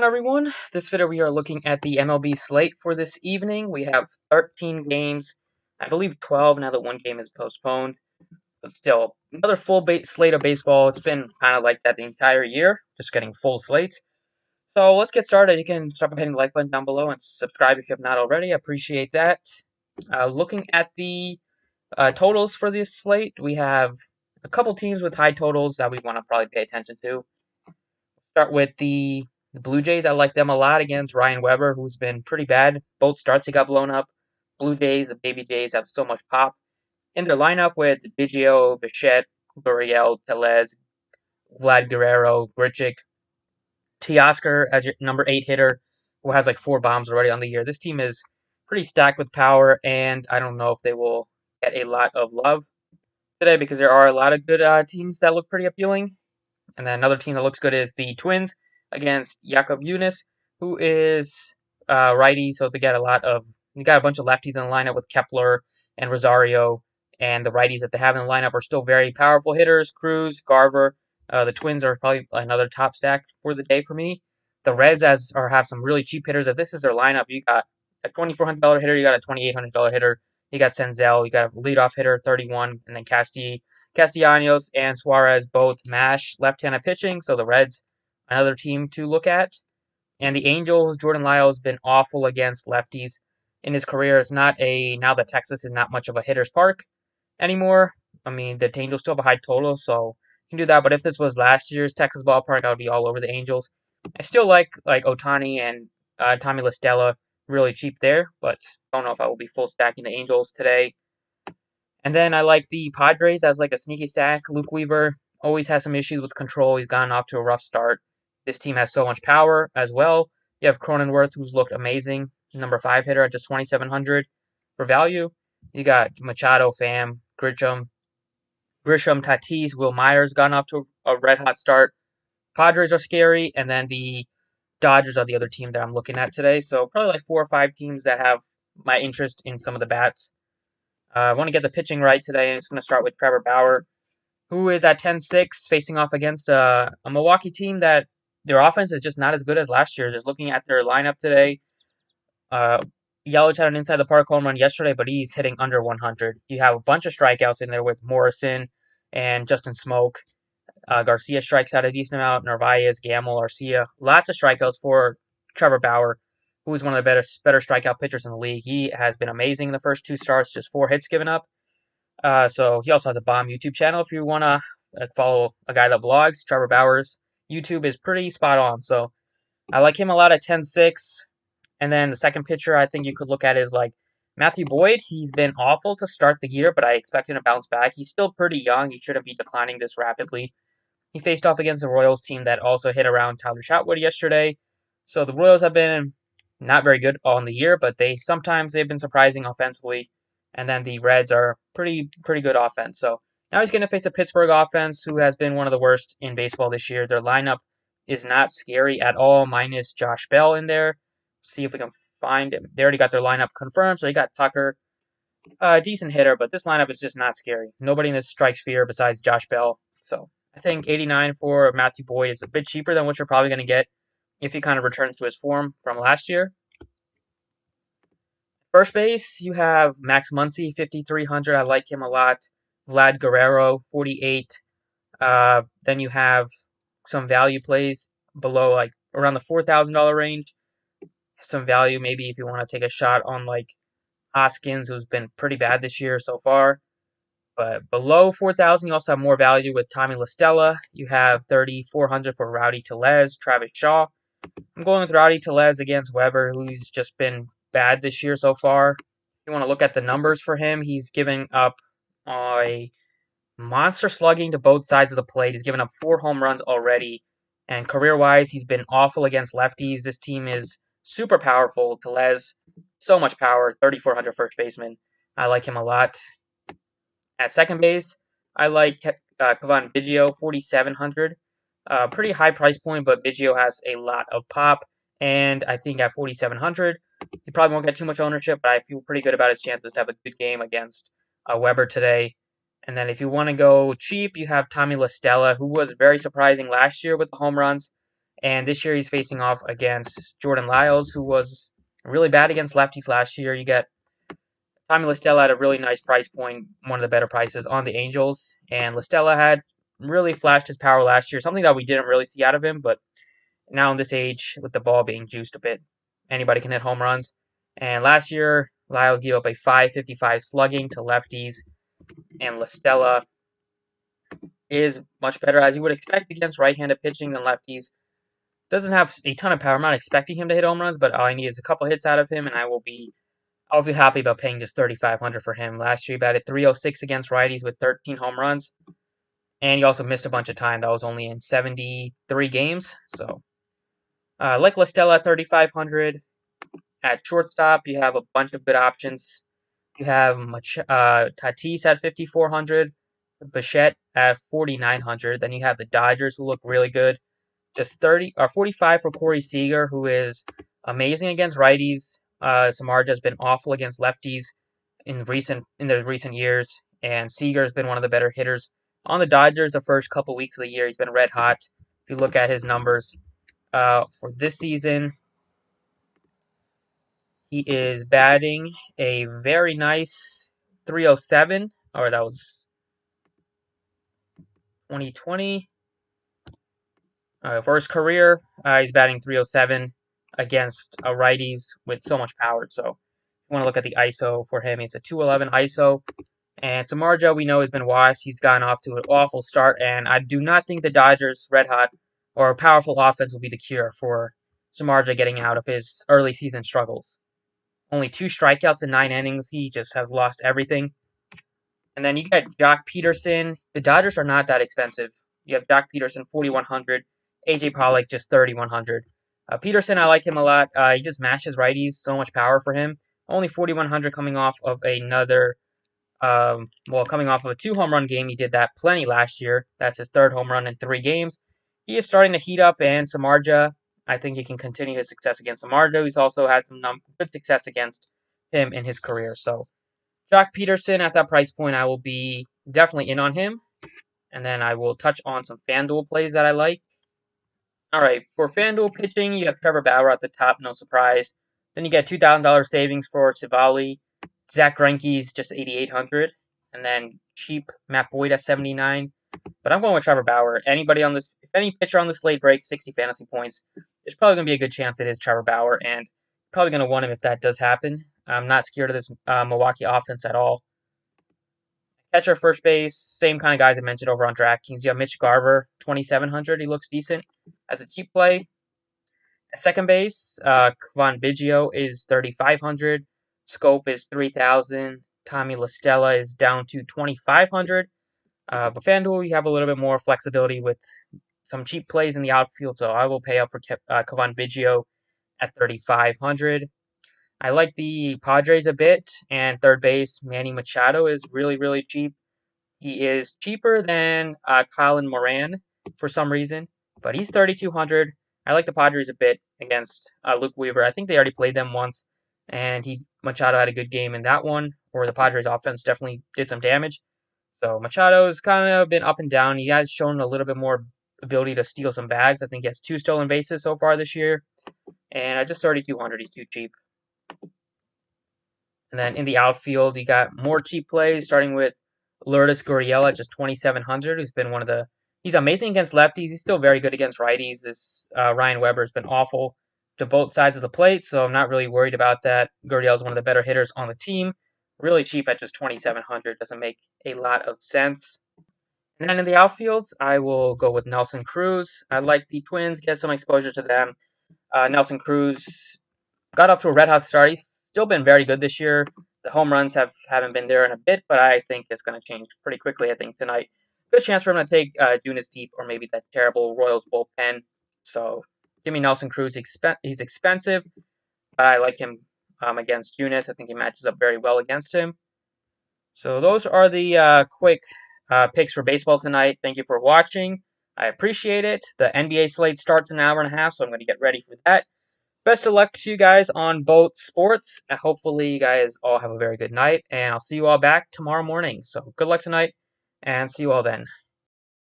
Everyone, this video we are looking at the MLB slate for this evening. We have 13 games, I believe 12 now that one game is postponed, but still another full slate of baseball. It's been kind of like that the entire year, just getting full slates. So let's get started. You can start by hitting the like button down below and subscribe if you have not already. I appreciate that. Looking at the totals for this slate, we have a couple teams with high totals that we want to probably pay attention to. Start with the Blue Jays. I like them a lot against Ryan Weber, who's been pretty bad. Both starts he got blown up. Blue Jays, the Baby Jays, have so much pop in their lineup with Biggio, Bichette, Gurriel, Tellez, Vlad Guerrero, Grichuk, Teoscar as your number 8 hitter, who has like 4 bombs already on the year. This team is pretty stacked with power, and I don't know if they will get a lot of love today because there are a lot of good teams that look pretty appealing. And then another team that looks good is the Twins against Jakob Yunis, who is righty. So they got you got a bunch of lefties in the lineup with Kepler and Rosario, and the righties that they have in the lineup are still very powerful hitters. Cruz, Garver. The Twins are probably another top stack for the day for me. The Reds have some really cheap hitters. If this is their lineup, you got a $2,400 hitter, you got a $2,800 hitter, you got Senzel, you got a leadoff hitter, 31, and then Castellanos and Suarez both mash left-handed pitching, so the Reds, another team to look at. And the Angels, Jordan Lyles has been awful against lefties in his career. Now that Texas is not much of a hitter's park anymore. I mean, the Angels still have a high total, so you can do that. But if this was last year's Texas ballpark, I would be all over the Angels. I still like Otani and Tommy La Stella really cheap there, but I don't know if I will be full stacking the Angels today. And then I like the Padres as like a sneaky stack. Luke Weaver always has some issues with control. He's gotten off to a rough start. This team has so much power as well. You have Cronenworth, who's looked amazing, number 5 hitter at just 2,700 for value. You got Machado, Pham, Grisham, Tatis, Will Myers gotten off to a red hot start. Padres are scary, and then the Dodgers are the other team that I'm looking at today. So probably like 4 or 5 teams that have my interest in some of the bats. I want to get the pitching right today, and it's going to start with Trevor Bauer, who is at 10-6, facing off against a Milwaukee team that their offense is just not as good as last year. Just looking at their lineup today, uh, Yelich had an inside the park home run yesterday, but he's hitting under 100. You have a bunch of strikeouts in there with Morrison and Justin Smoke. Garcia strikes out a decent amount. Narvaez, Gamble, Arcia. Lots of strikeouts for Trevor Bauer, who is one of the better strikeout pitchers in the league. He has been amazing in the first 2 starts, just 4 hits given up. So he also has a bomb YouTube channel if you want to follow a guy that vlogs. Trevor Bauer's YouTube is pretty spot on. So I like him a lot at 10-6. And then the second pitcher I think you could look at is like Matthew Boyd. He's been awful to start the year, but I expect him to bounce back. He's still pretty young. He shouldn't be declining this rapidly. He faced off against the Royals team that also hit around Tyler Chatwood yesterday. So the Royals have been not very good all in the year, but they've been surprising offensively. And then the Reds are pretty good offense. So now he's going to face a Pittsburgh offense who has been one of the worst in baseball this year. Their lineup is not scary at all, minus Josh Bell in there. See if we can find him. They already got their lineup confirmed, so you got Tucker, a decent hitter, but this lineup is just not scary. Nobody in this strikes fear besides Josh Bell. So I think 89 for Matthew Boyd is a bit cheaper than what you're probably going to get if he kind of returns to his form from last year. First base, you have Max Muncy, 5,300. I like him a lot. Vlad Guerrero, 48. Then you have some value plays below, like around the $4,000 range. Some value maybe if you want to take a shot on like Hoskins, who's been pretty bad this year so far. But below 4,000, you also have more value with Tommy La Stella. You have 3,400 for Rowdy Tellez, Travis Shaw. I'm going with Rowdy Tellez against Weber, who's just been bad this year so far. If you want to look at the numbers for him, he's given up a monster slugging to both sides of the plate. He's given up 4 home runs already. And career-wise, he's been awful against lefties. This team is super powerful. Tellez, so much power, 3,400 first baseman. I like him a lot. At second base, I like Cavan Biggio, 4,700. Pretty high price point, but Biggio has a lot of pop. And I think at 4,700, he probably won't get too much ownership, but I feel pretty good about his chances to have a good game against Weber today. And then if you want to go cheap, you have Tommy La Stella, who was very surprising last year with the home runs. And this year he's facing off against Jordan Lyles, who was really bad against lefties last year. You get Tommy LaStella at a really nice price point, one of the better prices on the Angels. And LaStella had really flashed his power last year, something that we didn't really see out of him, but now in this age, with the ball being juiced a bit, anybody can hit home runs. And last year, Lyles gave up a 5.55 slugging to lefties, and LaStella is much better, as you would expect, against right-handed pitching than lefties. Doesn't have a ton of power. I'm not expecting him to hit home runs, but all I need is a couple hits out of him, and I'll be happy about paying just $3,500 for him. Last year, he batted 306 against righties with 13 home runs, and he also missed a bunch of time. That was only in 73 games. So, like LaStella at 3,500. At shortstop, you have a bunch of good options. You have Tatis at 5,400, Bichette at 4,900. Then you have the Dodgers, who look really good. Just 30 or 45 for Corey Seager, who is amazing against righties. Samardzija has been awful against lefties in the recent years, and Seager has been one of the better hitters on the Dodgers. The first couple weeks of the year, he's been red hot. If you look at his numbers for this season, he is batting a very nice 307, or that was 2020. For his career, he's batting 307 against righties with so much power. So, you want to look at the ISO for him. It's a 211 ISO. And Samardzija, we know, has been washed. He's gotten off to an awful start, and I do not think the Dodgers' red hot or powerful offense will be the cure for Samardzija getting out of his early season struggles. Only 2 strikeouts in 9 innings. He just has lost everything. And then you get Jock Peterson. The Dodgers are not that expensive. You have Jock Peterson, 4,100. AJ Pollock, just 3,100. Peterson, I like him a lot. He just mashes righties. So much power for him. Only 4,100 coming off of coming off of a 2 home run game. He did that plenty last year. That's his 3rd home run in 3 games. He is starting to heat up, and Samardzija, I think he can continue his success against Samardzija. He's also had some good success against him in his career. So, Jock Peterson at that price point, I will be definitely in on him. And then I will touch on some Fanduel plays that I like. All right, for Fanduel pitching, you have Trevor Bauer at the top, no surprise. Then you get $2,000 savings for Civale. Zach Greinke's just 8,800, and then cheap Matt Boyd at 79. But I'm going with Trevor Bauer. If any pitcher on the slate breaks 60 fantasy points, there's probably going to be a good chance it is Trevor Bauer, and probably going to want him if that does happen. I'm not scared of this Milwaukee offense at all. Catcher, first base, same kind of guys I mentioned over on DraftKings. You have Mitch Garver, 2,700. He looks decent as a cheap play. At second base, Kevon Biggio is 3,500. Scope is 3,000. Tommy LaStella is down to 2,500. But FanDuel, you have a little bit more flexibility with some cheap plays in the outfield, so I will pay up for Kevon Biggio at 3,500. I like the Padres a bit, and third base, Manny Machado is really, really cheap. He is cheaper than Colin Moran for some reason, but he's 3,200. I like the Padres a bit against Luke Weaver. I think they already played them once, and Machado had a good game in that one, or the Padres offense definitely did some damage. So Machado's kind of been up and down. He has shown a little bit more ability to steal some bags. I think he has 2 stolen bases so far this year, and at just 3,200, he's too cheap. And then in the outfield, you got more cheap plays, starting with Lourdes Gurriel at just 2,700, who's been he's amazing against lefties. He's still very good against righties. This Ryan Weber has been awful to both sides of the plate, so I'm not really worried about that. Gurriel is one of the better hitters on the team. Really cheap at just 2,700. Doesn't make a lot of sense. And then in the outfields, I will go with Nelson Cruz. I like the Twins, get some exposure to them. Nelson Cruz got off to a red hot start. He's still been very good this year. The home runs haven't been there in a bit, but I think it's going to change pretty quickly. I think tonight, good chance for him to take Junis deep or maybe that terrible Royals bullpen. So give me Nelson Cruz. He's expensive, but I like him against Junis. I think he matches up very well against him. So those are the quick picks for baseball tonight. Thank you for watching. I appreciate it. The NBA slate starts in an hour and a half, so I'm going to get ready for that. Best of luck to you guys on both sports. Hopefully, you guys all have a very good night, and I'll see you all back tomorrow morning. So, good luck tonight, and see you all then.